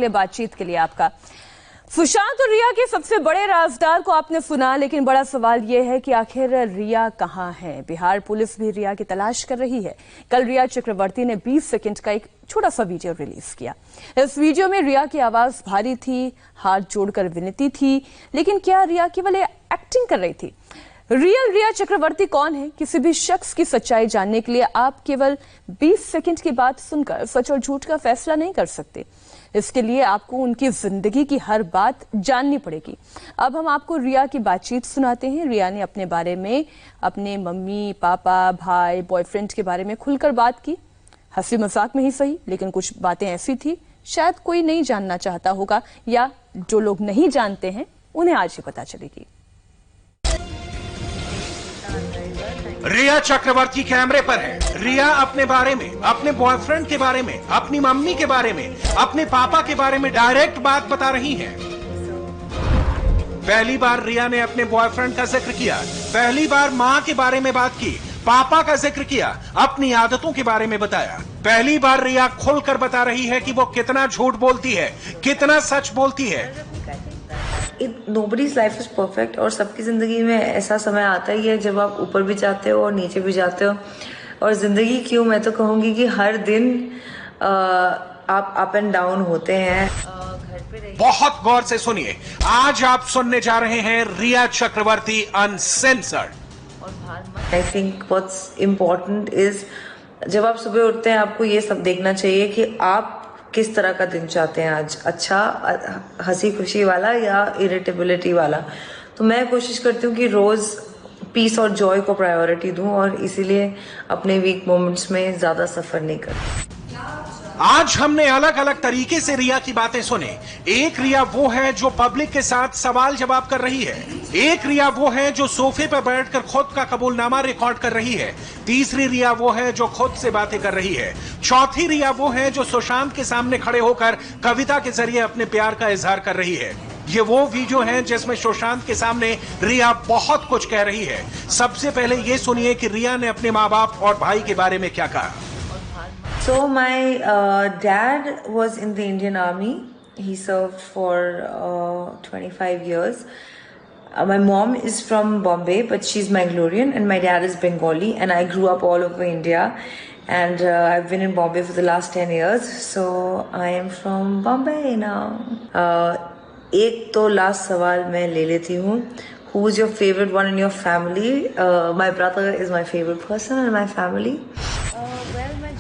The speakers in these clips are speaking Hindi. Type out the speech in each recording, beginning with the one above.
लिए बातचीत के लिए आपका। सुशांत और रिया के सबसे बड़े राजदार को आपने सुना, लेकिन बड़ा सवाल यह है कि आखिर रिया कहां है। बिहार पुलिस भी रिया की तलाश कर रही है। कल रिया चक्रवर्ती ने 20 सेकंड का एक छोटा सा वीडियो रिलीज किया। इस वीडियो में रिया की आवाज भारी थी, हाथ जोड़कर विनती थी, लेकिन क्या रिया केवल एक्टिंग कर रही थी? रियल रिया चक्रवर्ती कौन है? किसी भी शख्स की सच्चाई जानने के लिए आप केवल 20 सेकंड की बात सुनकर सच और झूठ का फैसला नहीं कर सकते। इसके लिए आपको उनकी जिंदगी की हर बात जाननी पड़ेगी। अब हम आपको रिया की बातचीत सुनाते हैं। रिया ने अपने बारे में, अपने मम्मी पापा, भाई, बॉयफ्रेंड के बारे में खुलकर बात की। हंसी मजाक में ही सही, लेकिन कुछ बातें ऐसी थी शायद कोई नहीं जानना चाहता होगा, या जो लोग नहीं जानते हैं उन्हें आज ही पता चलेगी। रिया चक्रवर्ती कैमरे पर है। रिया अपने बारे में, अपने बॉयफ्रेंड के बारे में, अपनी मम्मी के बारे में, अपने पापा के बारे में डायरेक्ट बात बता रही है। पहली बार रिया ने अपने बॉयफ्रेंड का जिक्र किया, पहली बार मां के बारे में बात की, पापा का जिक्र किया, अपनी आदतों के बारे में बताया। पहली बार रिया खुलकर बता रही है कि वो कितना झूठ बोलती है, कितना सच बोलती है। Nobody's life is perfect और सबकी जिंदगी में ऐसा समय आता ही है जब आप ऊपर भी जाते हो और नीचे भी जाते हो। और जिंदगी क्यों, मैं तो कहूंगी कि हर दिन आप अप एंड डाउन होते हैं। बहुत गौर से सुनिए, आज आप सुनने जा रहे हैं Rhea Chakraborty uncensored. I think what's important is, जब आप सुबह उठते हैं आपको ये सब देखना चाहिए कि आप किस तरह का दिन चाहते हैं आज, अच्छा हंसी खुशी वाला या इरिटेबिलिटी वाला। तो मैं कोशिश करती हूँ कि रोज पीस और जॉय को प्रायोरिटी दूं और इसीलिए अपने वीक मोमेंट्स में ज्यादा सफर नहीं करती। आज हमने अलग अलग तरीके से रिया की बातें सुने। एक रिया वो है जो पब्लिक के साथ सवाल जवाब कर रही है, एक रिया वो है जो सोफे पर बैठकर खुद का कबूलनामा रिकॉर्ड कर रही है, तीसरी रिया वो है जो खुद से बातें कर रही है, चौथी रिया वो है जो सुशांत के सामने खड़े होकर कविता के जरिए अपने प्यार का इजहार कर रही है। ये वो वीडियो है जिसमें सुशांत के सामने रिया बहुत कुछ कह रही है। सबसे पहले ये सुनिए कि रिया ने अपने माँ बाप और भाई के बारे में क्या कहा। So my dad was in the Indian Army. He served for 25 years. My mom is from Bombay, but she's Mangalorean, and my dad is Bengali, and I grew up all over India, and I've been in Bombay for the last 10 years, so I am from Bombay now. एक तो लास्ट सवाल मैं ले लेती हूँ। Who is your favorite one in your family? My brother is my favorite person in my family.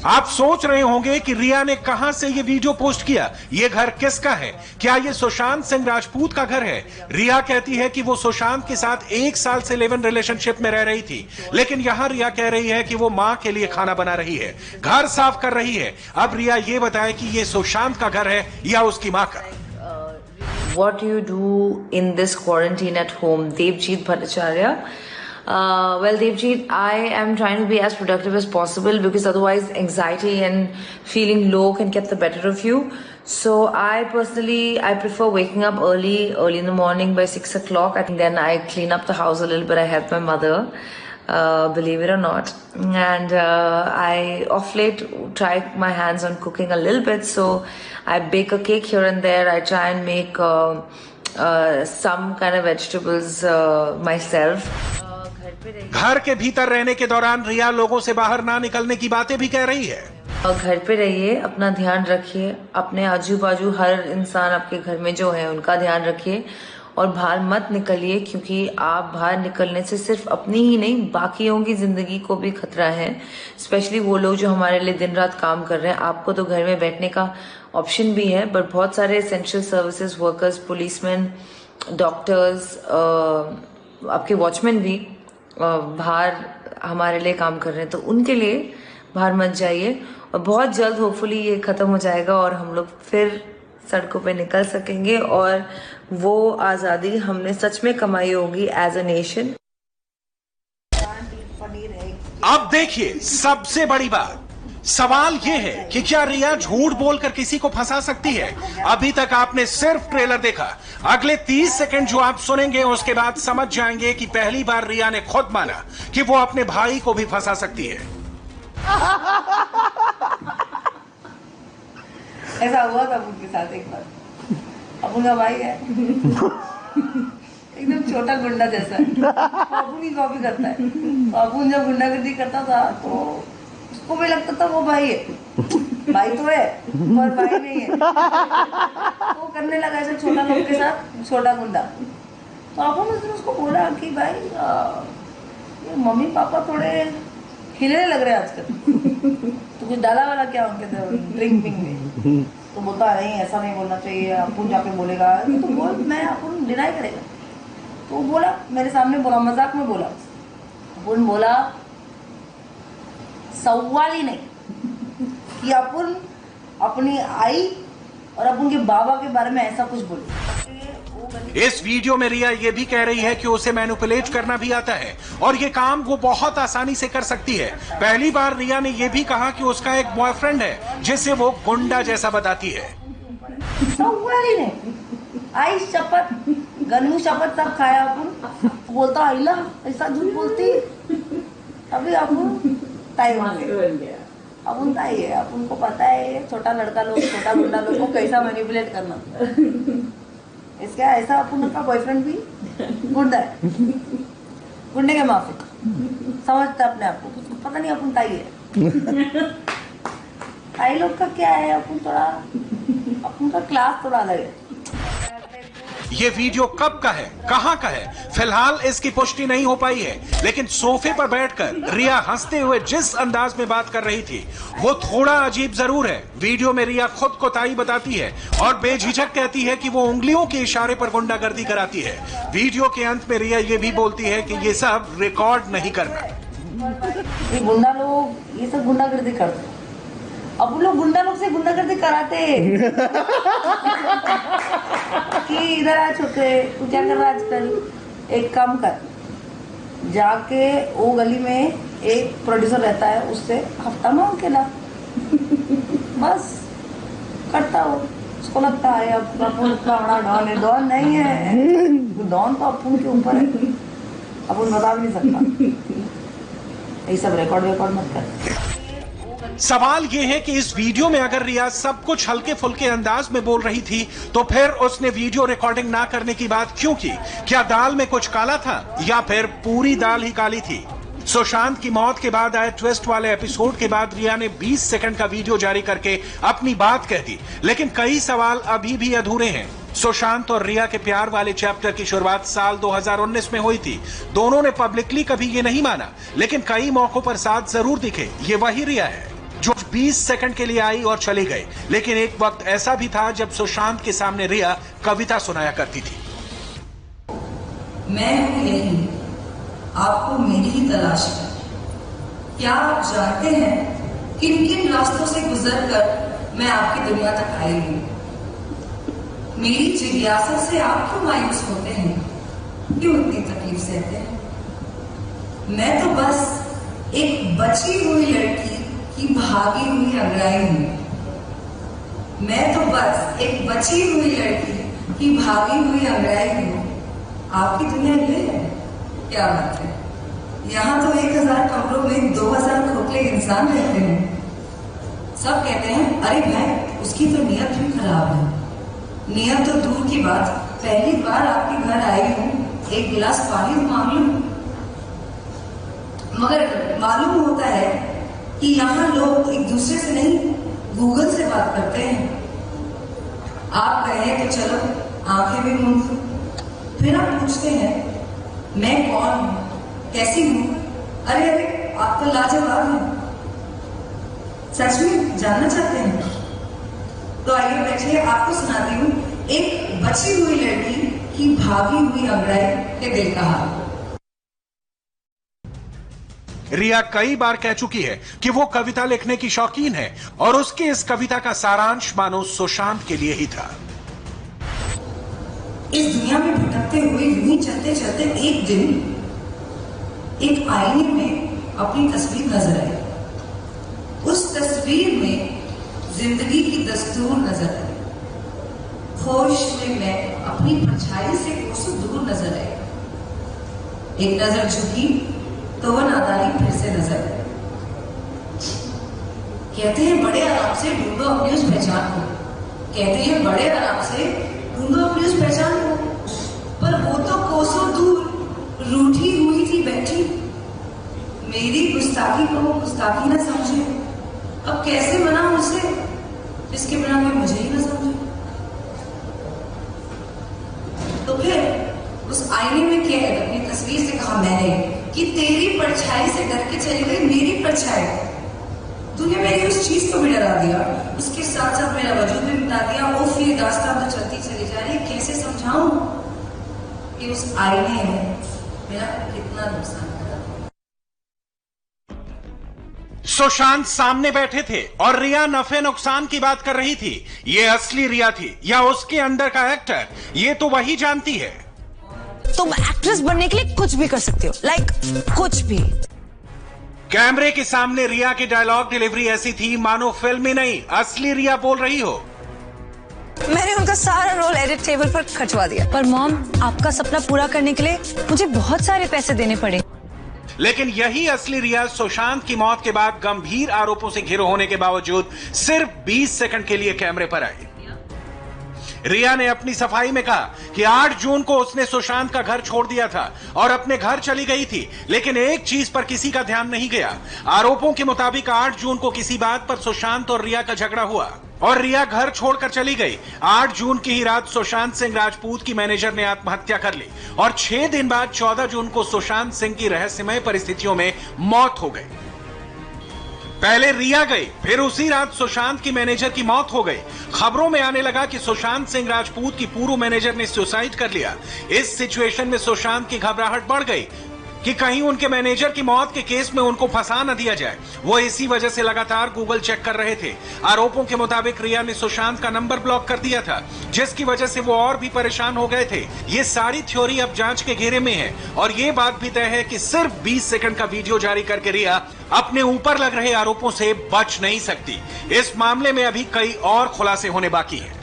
आप सोच रहे होंगे कि रिया ने कहां से ये वीडियो पोस्ट किया, ये घर किसका है, क्या ये सुशांत सिंह राजपूत का घर है? रिया कहती है कि वो सुशांत के साथ 1 साल से लिव इन रिलेशनशिप में रह रही थी, लेकिन यहां रिया कह रही है कि वो मां के लिए खाना बना रही है, घर साफ कर रही है। अब रिया ये बताए कि ये सुशांत का घर है या उसकी मां का। What do you do in this quarantine at home? Devjit Bhattacharya. Well, Devjit, I am trying to be as productive as possible because otherwise anxiety and feeling low can get the better of you. So I prefer waking up early in the morning by 6 o'clock. And then I clean up the house a little bit. I help my mother, believe it or not. And I off late try my hands on cooking a little bit. So I bake a cake here and there. I try and make some kind of vegetables myself. घर के भीतर रहने के दौरान रिया लोगों से बाहर ना निकलने की बातें भी कह रही है। घर पे रहिए, अपना ध्यान रखिए, अपने आजू बाजू हर इंसान आपके घर में जो है उनका ध्यान रखिए और बाहर मत निकलिए, क्योंकि आप बाहर निकलने से सिर्फ अपनी ही नहीं बाकियों की जिंदगी को भी खतरा है। स्पेशली वो लोग जो हमारे लिए दिन रात काम कर रहे हैं। आपको तो घर में बैठने का ऑप्शन भी है, बट बहुत सारे essential services workers, policeman, doctors, आपके वॉचमैन भी बाहर हमारे लिए काम कर रहे हैं, तो उनके लिए बाहर मत जाइए। और बहुत जल्द होपफुली ये खत्म हो जाएगा और हम लोग फिर सड़कों पे निकल सकेंगे और वो आजादी हमने सच में कमाई होगी एज अ नेशन। अब देखिए सबसे बड़ी बात, सवाल यह है कि क्या रिया झूठ बोलकर किसी को फंसा सकती है? अभी तक आपने सिर्फ ट्रेलर देखा। अगले 30 सेकंड जो आप सुनेंगे उसके बाद समझ जाएंगे कि पहली बार रिया ने खुद माना कि वो अपने भाई को भी फंसा सकती है। ऐसा हुआ था उनके साथ एक बार। अब उनका भाई है एकदम छोटा गुंडा जैसा है, अपुन की कॉपी करता है। अपुन जब गुंडागर्दी करता था तो उसको भी लगता था वो भाई है, भाई तो है पर भाई नहीं है। तो करने लगा ऐसे छोटा लोग के साथ छोटा गुंडा। तो अपुन उसने उसको बोला कि भाई ये मम्मी पापा थोड़े खिलने लग रहे हैं आजकल, तो कुछ डाला वाला क्या उनके ड्रिंक पिंक में? तो बोलता नहीं ऐसा नहीं बोलना चाहिए, अपुन जाके बोलेगा। तो बोल मैं अपुन डिनाई करेगा। तो बोला मेरे सामने बोला, मजाक में बोला। अपुन बोला सवाल ही नहीं कि अपुन अपनी आई और अपुन के बाबा के बारे में ऐसा कुछ बोले। इस वीडियो में रिया ये भी कह रही है कि उसे मैनिपुलेट करना भी आता है और ये काम वो बहुत आसानी से कर सकती है। पहली बार रिया ने ये भी कहा कि उसका एक बॉयफ्रेंड है जिसे वो गुंडा जैसा बताती है। सवाल ही नहीं, आई शपथ गन्नू शपथ सब खाया अपन। बोलता आइला ऐसा झूठ बोलती, अभी अपन ताई होंगे। अपन ताई है, अपन को पता है छोटा लड़का लोग छोटा गुंडा लोग को कैसा मैनिपुलेट करना। इसका ऐसा अपन का बॉयफ्रेंड भी गुंडा है, गुंडे के माफिक समझता अपने आप को, पता नहीं अपन ताई है। ताई लोग का क्या है, अपन थोड़ा अपन का क्लास थोड़ा अलग है। ये वीडियो कब का है, कहां का है, फिलहाल इसकी पुष्टि नहीं हो पाई है, लेकिन सोफे पर बैठकर रिया हंसते हुए जिस अंदाज में बात कर रही थी वो थोड़ा अजीब जरूर है। वीडियो में रिया खुद को ताई बताती है और बेझिझक कहती है कि वो उंगलियों के इशारे पर गुंडागर्दी कराती है। वीडियो के अंत में रिया ये भी बोलती है कि ये सब रिकॉर्ड नहीं करना। ये गुंडा लोग ये सब गुंडागर्दी करते, अब लोग गुंडा लोग से गुंडागर्दी कराते कि इधर आ चुके, तू क्या कर रहा है आजकल, एक काम कर, जाके वो गली में एक प्रोड्यूसर रहता है उससे हफ्ता मांग के ला, बस करता हो। उसको लगता है अब अपन इतना बड़ा डॉन है, डॉन नहीं है, डॉन तो अपन के ऊपर है, अपन बता भी नहीं सकता। ये सब रिकॉर्ड मत कर। सवाल ये है कि इस वीडियो में अगर रिया सब कुछ हल्के फुल्के अंदाज में बोल रही थी तो फिर उसने वीडियो रिकॉर्डिंग ना करने की बात क्यों की? क्या दाल में कुछ काला था या फिर पूरी दाल ही काली थी? सुशांत की मौत के बाद आए ट्विस्ट वाले एपिसोड के बाद रिया ने 20 सेकंड का वीडियो जारी करके अपनी बात कह दी, लेकिन कई सवाल अभी भी अधूरे हैं। सुशांत और रिया के प्यार वाले चैप्टर की शुरुआत साल 2019 में हुई थी। दोनों ने पब्लिकली कभी ये नहीं माना, लेकिन कई मौकों पर साथ जरूर दिखे। ये वही रिया है जो 20 सेकंड के लिए आई और चली गई, लेकिन एक वक्त ऐसा भी था जब सुशांत के सामने रिया कविता सुनाया करती थी। मैं हूं यही, आपको मेरी ही तलाश है। क्या आप जानते हैं किन किन रास्तों से गुजरकर मैं आपकी दुनिया तक आई हूं? मेरी जिज्ञासा से आप क्यों मायूस होते हैं, क्यों इतनी तकलीफ सहते हैं? मैं तो बस एक बची हुई लड़की की भागी हुई अंगड़ाई हूं। मैं तो बस एक बची हुई लड़की की भागी हुई अंगड़ाई हूं। आपकी दुनिया ये है? क्या बात है, यहाँ तो 1000 कमरों में 2000 खोखले इंसान रहते हैं। सब कहते हैं अरे भाई उसकी तो नीयत भी खराब है। नियत तो दूर की बात, पहली बार आपके घर आई हूँ, एक गिलास पानी मांग लूं। मगर मालूम होता है कि यहाँ लोग एक दूसरे से नहीं गूगल से बात करते हैं। आप कहें तो चलो आंखें भी मूंद लो, फिर आप पूछते हैं मैं कौन हूँ, कैसी हूँ? अरे अरे आप तो लाजवाब हैं। सच में जानना चाहते हैं? तो आइए बैठिए, आपको सुनाती हूँ एक बची हुई लड़की की भागी हुई अंगड़ाई के दिल का हाल। रिया कई बार कह चुकी है कि वो कविता लिखने की शौकीन है और उसके इस कविता का सारांश मानो सुशांत के लिए ही था। इस दुनिया में भटकते हुए यूं ही चलते चलते एक दिन एक आईने में अपनी तस्वीर नजर आई। उस तस्वीर में जिंदगी की दस्तूर नजर आई। होश में मैं अपनी परछाई से कोसों दूर नजर आई। एक नजर झुकी तो वह नादानी फिर से नजर आई। कहते हैं बड़े आराम से ढूंढो अपनी उस पहचान को, कहते हैं बड़े आराम से ढूंढो अपनी उस पहचान को, पर वो तो कोसों दूर रूठी हुई थी बैठी। मेरी गुस्ताखी को गुस्ताखी ना समझे, अब कैसे मनाऊं उसे जिसके बिना कोई मुझे ही ना समझे। तो फिर उस आईने में कैद अपनी तस्वीर से कहा मैंने कि तेरी परछाई से डर के चली गई मेरी परछाई। तूने मेरी उस चीज को भी डरा दिया, उसके साथ साथ मेरा वजूद भी मिटा दिया। वो फिर दास्तान तो चलती चली जा रही, कैसे समझाऊं कि उस आईने ने मेरा कितना नुकसान करा। सुशांत सामने बैठे थे और रिया नफे नुकसान की बात कर रही थी। ये असली रिया थी या उसके अंदर का एक्टर, ये तो वही जानती है। तुम एक्ट्रेस बनने के लिए कुछ भी कर सकते हो, लाइक कुछ भी। कैमरे के सामने रिया की डायलॉग डिलीवरी ऐसी थी मानो फिल्म ही नहीं असली रिया बोल रही हो। मैंने उनका सारा रोल एडिट टेबल पर खर्चवा दिया, पर मॉम आपका सपना पूरा करने के लिए मुझे बहुत सारे पैसे देने पड़े। लेकिन यही असली रिया सुशांत की मौत के बाद गंभीर आरोपों से घिरे होने के बावजूद सिर्फ 20 सेकंड के लिए कैमरे पर आई। रिया ने अपनी सफाई में कहा कि 8 जून को उसने सुशांत का घर छोड़ दिया था और अपने घर चली गई थी, लेकिन एक चीज पर किसी का ध्यान नहीं गया। आरोपों के मुताबिक 8 जून को किसी बात पर सुशांत और रिया का झगड़ा हुआ और रिया घर छोड़कर चली गई। 8 जून की ही रात सुशांत सिंह राजपूत की मैनेजर ने आत्महत्या कर ली और 6 दिन बाद 14 जून को सुशांत सिंह की रहस्यमय परिस्थितियों में मौत हो गई। पहले रिया गई, फिर उसी रात सुशांत की मैनेजर की मौत हो गई। खबरों में आने लगा कि सुशांत सिंह राजपूत की पूर्व मैनेजर ने सुसाइड कर लिया। इस सिचुएशन में सुशांत की घबराहट बढ़ गई कि कहीं उनके मैनेजर की मौत के केस में उनको फंसा न दिया जाए। वो इसी वजह से लगातार गूगल चेक कर रहे थे। आरोपों के मुताबिक रिया ने सुशांत का नंबर ब्लॉक कर दिया था, जिसकी वजह से वो और भी परेशान हो गए थे। ये सारी थ्योरी अब जांच के घेरे में है और ये बात भी तय है कि सिर्फ 20 सेकंड का वीडियो जारी करके रिया अपने ऊपर लग रहे आरोपों से बच नहीं सकती। इस मामले में अभी कई और खुलासे होने बाकी हैं।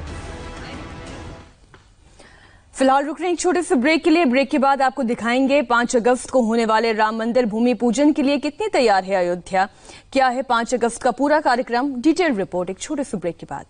फिलहाल रुक रहे हैं एक छोटे से ब्रेक के लिए। ब्रेक के बाद आपको दिखाएंगे 5 अगस्त को होने वाले राम मंदिर भूमि पूजन के लिए कितनी तैयार है अयोध्या, क्या है 5 अगस्त का पूरा कार्यक्रम। डिटेल रिपोर्ट एक छोटे से ब्रेक के बाद।